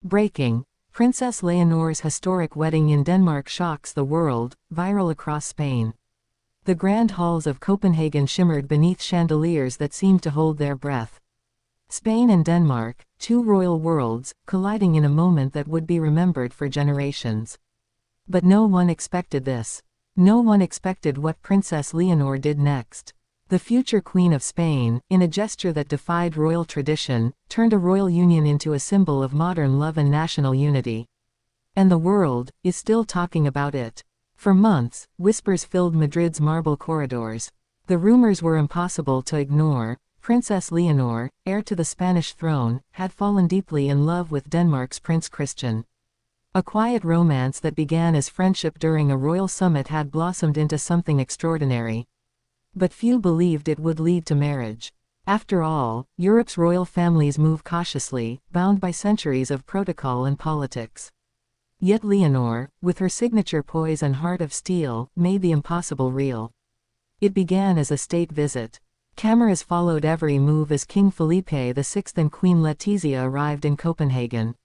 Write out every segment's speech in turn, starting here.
Breaking. Princess Leonor's historic wedding in Denmark shocks the world, viral across Spain. The grand halls of Copenhagen shimmered beneath chandeliers that seemed to hold their breath. Spain and Denmark, two royal worlds, colliding in a moment that would be remembered for generations. But no one expected this. No one expected what Princess Leonor did next. The future Queen of Spain, in a gesture that defied royal tradition, turned a royal union into a symbol of modern love and national unity. And the world is still talking about it. For months, whispers filled Madrid's marble corridors. The rumors were impossible to ignore. Princess Leonor, heir to the Spanish throne, had fallen deeply in love with Denmark's Prince Christian. A quiet romance that began as friendship during a royal summit had blossomed into something extraordinary. But few believed it would lead to marriage. After all, Europe's royal families move cautiously, bound by centuries of protocol and politics. Yet Leonor, with her signature poise and heart of steel, made the impossible real. It began as a state visit. Cameras followed every move as King Felipe VI and Queen Letizia arrived in Copenhagen.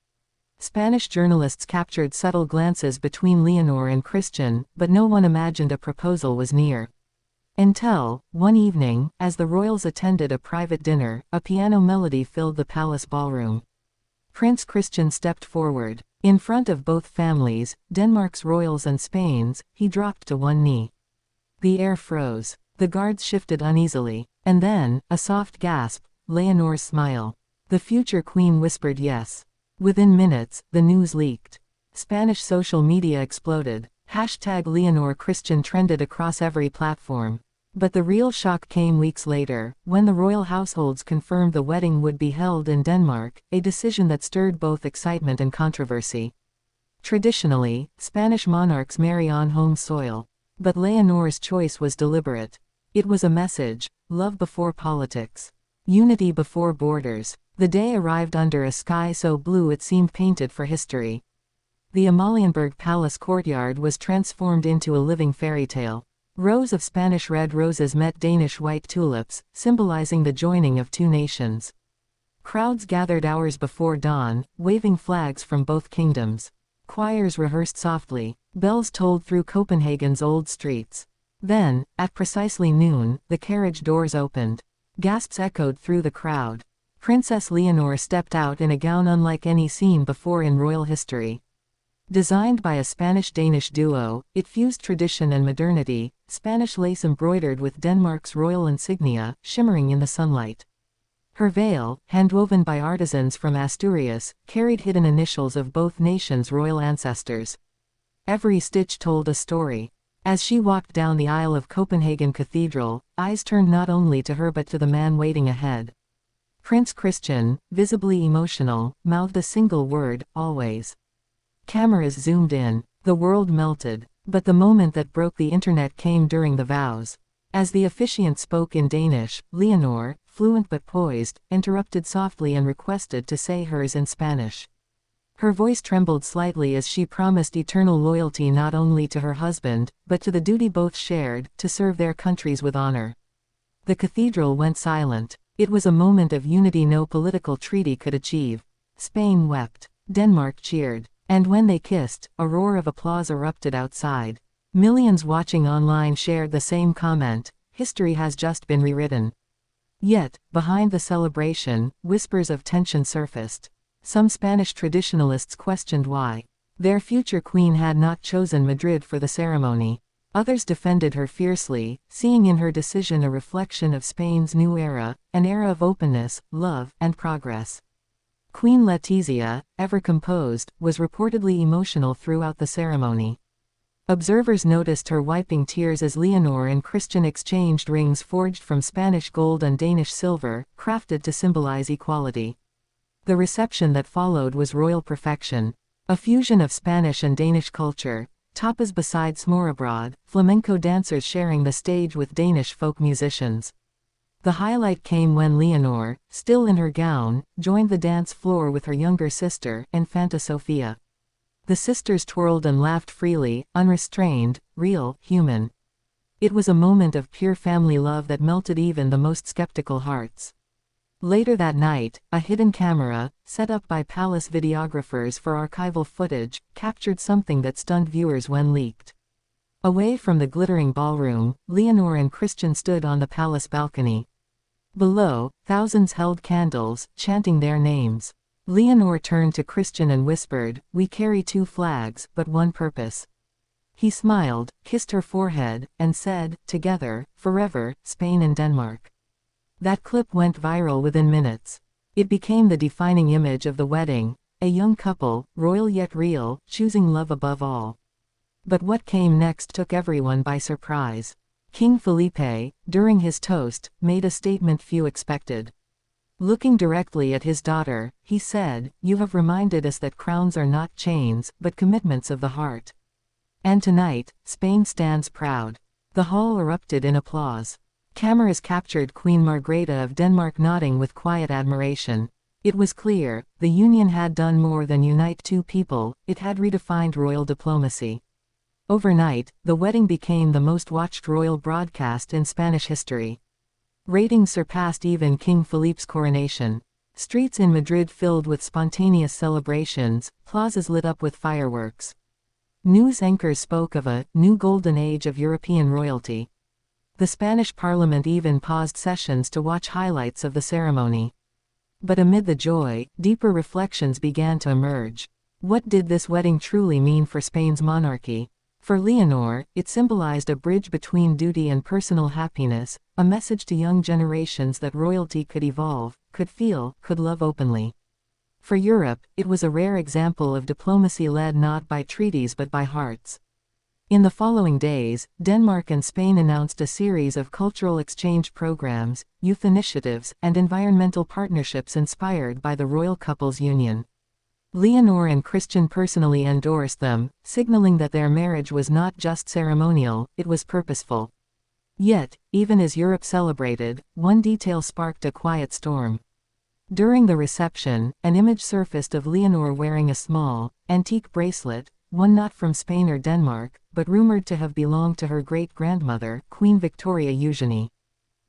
Spanish journalists captured subtle glances between Leonor and Christian, but no one imagined a proposal was near. Until, one evening, as the royals attended a private dinner, a piano melody filled the palace ballroom. Prince Christian stepped forward. In front of both families, Denmark's royals and Spain's, he dropped to one knee. The air froze. The guards shifted uneasily. And then, a soft gasp, Leonor's smile. The future queen whispered yes. Within minutes, the news leaked. Spanish social media exploded. #Leonor Christian trended across every platform. But the real shock came weeks later, when the royal households confirmed the wedding would be held in Denmark, a decision that stirred both excitement and controversy. Traditionally, Spanish monarchs marry on home soil. But Leonor's choice was deliberate. It was a message: love before politics. Unity before borders. The day arrived under a sky so blue it seemed painted for history. The Amalienborg Palace courtyard was transformed into a living fairy tale. Rows of Spanish red roses met Danish white tulips, symbolizing the joining of two nations. Crowds gathered hours before dawn, waving flags from both kingdoms. Choirs rehearsed softly. Bells tolled through Copenhagen's old streets. Then, at precisely noon, the carriage doors opened. Gasps echoed through the crowd. Princess Leonor stepped out in a gown unlike any seen before in royal history. Designed by a Spanish-Danish duo, it fused tradition and modernity, Spanish lace embroidered with Denmark's royal insignia, shimmering in the sunlight. Her veil, handwoven by artisans from Asturias, carried hidden initials of both nations' royal ancestors. Every stitch told a story. As she walked down the aisle of Copenhagen Cathedral, eyes turned not only to her but to the man waiting ahead. Prince Christian, visibly emotional, mouthed a single word: always. Cameras zoomed in. The world melted. But the moment that broke the internet came during the vows. As the officiant spoke in Danish, Leonor, fluent but poised, interrupted softly and requested to say hers in Spanish. Her voice trembled slightly as she promised eternal loyalty not only to her husband, but to the duty both shared, to serve their countries with honor. The cathedral went silent. It was a moment of unity no political treaty could achieve. Spain wept. Denmark cheered. And when they kissed, a roar of applause erupted outside. Millions watching online shared the same comment: history has just been rewritten. Yet, behind the celebration, whispers of tension surfaced. Some Spanish traditionalists questioned why their future queen had not chosen Madrid for the ceremony. Others defended her fiercely, seeing in her decision a reflection of Spain's new era, an era of openness, love, and progress. Queen Letizia, ever composed, was reportedly emotional throughout the ceremony. Observers noticed her wiping tears as Leonor and Christian exchanged rings forged from Spanish gold and Danish silver, crafted to symbolize equality. The reception that followed was royal perfection. A fusion of Spanish and Danish culture. Tapas beside smorgasbord, flamenco dancers sharing the stage with Danish folk musicians. The highlight came when Leonor, still in her gown, joined the dance floor with her younger sister, Infanta Sofia. The sisters twirled and laughed freely, unrestrained, real, human. It was a moment of pure family love that melted even the most skeptical hearts. Later that night, a hidden camera, set up by palace videographers for archival footage, captured something that stunned viewers when leaked. Away from the glittering ballroom, Leonor and Christian stood on the palace balcony. Below, thousands held candles, chanting their names. Leonor turned to Christian and whispered, "We carry two flags, but one purpose." He smiled, kissed her forehead, and said, "Together, forever, Spain and Denmark." That clip went viral within minutes. It became the defining image of the wedding, a young couple, royal yet real, choosing love above all. But what came next took everyone by surprise. King Felipe, during his toast, made a statement few expected. Looking directly at his daughter, he said, "You have reminded us that crowns are not chains, but commitments of the heart. And tonight, Spain stands proud." The hall erupted in applause. Cameras captured Queen Margrethe of Denmark nodding with quiet admiration. It was clear, the union had done more than unite two people, it had redefined royal diplomacy. Overnight, the wedding became the most watched royal broadcast in Spanish history. Ratings surpassed even King Felipe's coronation. Streets in Madrid filled with spontaneous celebrations, plazas lit up with fireworks. News anchors spoke of a new golden age of European royalty. The Spanish parliament even paused sessions to watch highlights of the ceremony. But amid the joy, deeper reflections began to emerge. What did this wedding truly mean for Spain's monarchy? For Leonor, it symbolized a bridge between duty and personal happiness, a message to young generations that royalty could evolve, could feel, could love openly. For Europe, it was a rare example of diplomacy led not by treaties but by hearts. In the following days, Denmark and Spain announced a series of cultural exchange programs, youth initiatives, and environmental partnerships inspired by the royal couple's union. Leonor and Christian personally endorsed them, signaling that their marriage was not just ceremonial, it was purposeful. Yet, even as Europe celebrated, one detail sparked a quiet storm. During the reception, an image surfaced of Leonor wearing a small, antique bracelet, one not from Spain or Denmark, but rumored to have belonged to her great-grandmother, Queen Victoria Eugenie.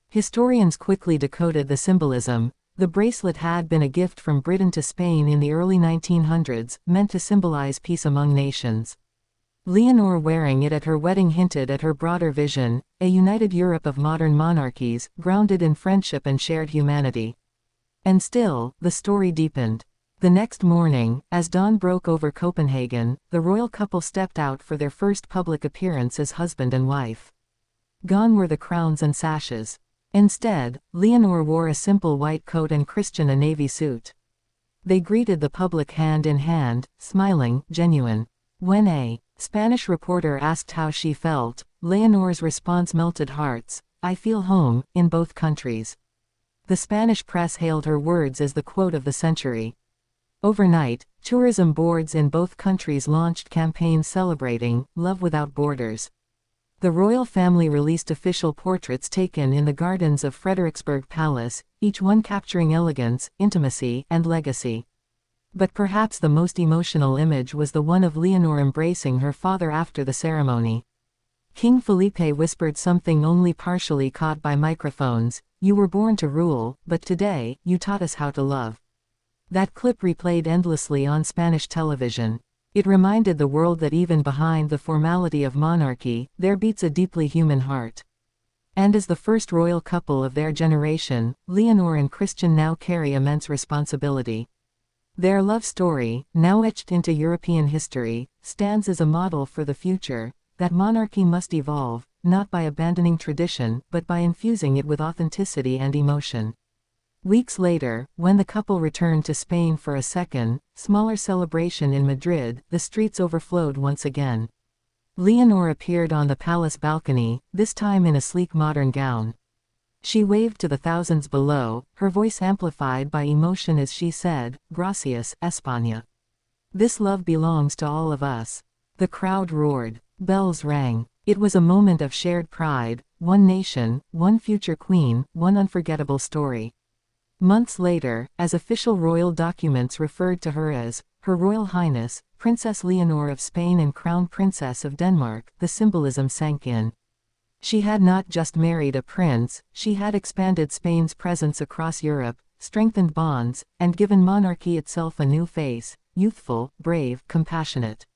Historians quickly decoded the symbolism. The bracelet had been a gift from Britain to Spain in the early 1900s, meant to symbolize peace among nations. Leonor wearing it at her wedding hinted at her broader vision, a united Europe of modern monarchies, grounded in friendship and shared humanity. And still, the story deepened. The next morning, as dawn broke over Copenhagen, the royal couple stepped out for their first public appearance as husband and wife. Gone were the crowns and sashes. Instead, Leonor wore a simple white coat and Christian a navy suit. They greeted the public hand in hand, smiling, genuine. When a Spanish reporter asked how she felt, Leonor's response melted hearts, "I feel home, in both countries." The Spanish press hailed her words as the quote of the century. Overnight, tourism boards in both countries launched campaigns celebrating love without borders. The royal family released official portraits taken in the gardens of Frederiksberg Palace, each one capturing elegance, intimacy, and legacy. But perhaps the most emotional image was the one of Leonor embracing her father after the ceremony. King Felipe whispered something only partially caught by microphones, "You were born to rule, but today, you taught us how to love." That clip replayed endlessly on Spanish television. It reminded the world that even behind the formality of monarchy, there beats a deeply human heart. And as the first royal couple of their generation, Leonor and Christian now carry immense responsibility. Their love story, now etched into European history, stands as a model for the future, that monarchy must evolve, not by abandoning tradition, but by infusing it with authenticity and emotion. Weeks later, when the couple returned to Spain for a second, smaller celebration in Madrid, the streets overflowed once again. Leonor appeared on the palace balcony, this time in a sleek modern gown. She waved to the thousands below, her voice amplified by emotion as she said, "Gracias, España. This love belongs to all of us." The crowd roared. Bells rang. It was a moment of shared pride, one nation, one future queen, one unforgettable story. Months later, as official royal documents referred to her as Her Royal Highness, Princess Leonor of Spain and Crown Princess of Denmark, the symbolism sank in. She had not just married a prince, she had expanded Spain's presence across Europe, strengthened bonds, and given monarchy itself a new face, youthful, brave, compassionate.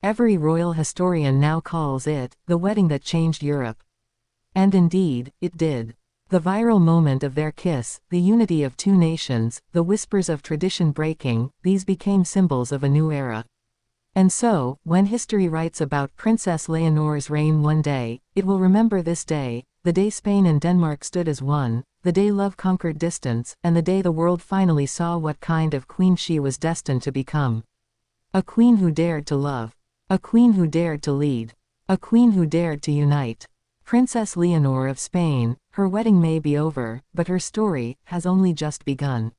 Every royal historian now calls it the wedding that changed Europe. And indeed, it did. The viral moment of their kiss, the unity of two nations, the whispers of tradition breaking, these became symbols of a new era. And so, when history writes about Princess Leonor's reign one day, it will remember this day, the day Spain and Denmark stood as one, the day love conquered distance, and the day the world finally saw what kind of queen she was destined to become. A queen who dared to love. A queen who dared to lead. A queen who dared to unite. Princess Leonor of Spain, her wedding may be over, but her story has only just begun.